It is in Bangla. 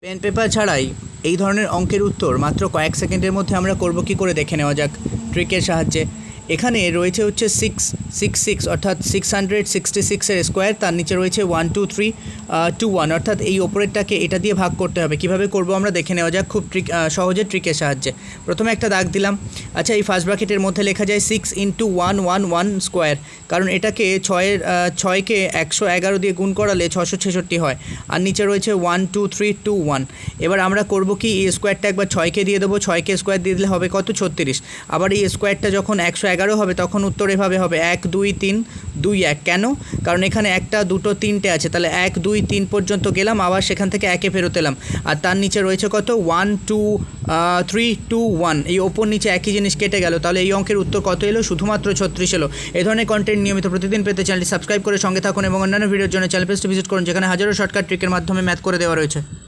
পেন পেপার ছাড়াই এই ধরনের অঙ্কের উত্তর মাত্র কয়েক সেকেন্ডের মধ্যে আমরা করব কি করে দেখে নেওয়া যাক ট্রিকের সাহায্যে। এখানে রয়েছে হচ্ছে 666 অর্থাৎ 666 এর স্কোয়ার, তার নিচে রয়েছে 1 2 3 2 1 অর্থাৎ এই ওপরেরটাকে এটা দিয়ে ভাগ করতে হবে। কিভাবে করব আমরা দেখে নেওয়া যাক খুব সহজে ট্রিকের সাহায্যে। প্রথমে একটা দাগ দিলাম। আচ্ছা, এই ফার্স্ট ব্র্যাকেটের মধ্যে লেখা যায় 6 × 1 1 1 স্কোয়ার, কারণ এটাকে 6কে 111 দিয়ে গুণ করালে 666 হয়। আর নিচে রয়েছে 1 2 3 2 1। এবার আমরা করব কি, এই স্কোয়ারটা একবার 6কে দিয়ে দেবো, 6কে স্কোয়ার দিয়ে দিলে হবে কত 36। আবার এই স্কোয়ারটা যখন 111 হবে তখন উত্তর এভাবে হবে 1 2 3 2 1। কেন? কারণ এখানে একটা দুটো তিনটে আছে, তাহলে 1 2 3 পর্যন্ত গেলাম, আবার সেখান থেকে একে ফেরত এলাম। আর তার নিচে রয়েছে কত 1 2 3 2 1। এই ওপর নিচে একই জিনিস কেটে গেল, তাহলে এই অঙ্কের উত্তর কত এলো? শুধুমাত্র 36 এলো। এই ধরনের কন্টেন্ট নিয়মিত প্রতিদিন পেতে চ্যানেলটি সাবস্ক্রাইব করে সঙ্গে থাকুন এবং অন্যান্য ভিডিওর জন্য চ্যানেল পেজটি ভিজিট করুন, যেখানে হাজারো শর্টকাট ট্রিকের মাধ্যমে ম্যাথ করে দেওয়া রয়েছে।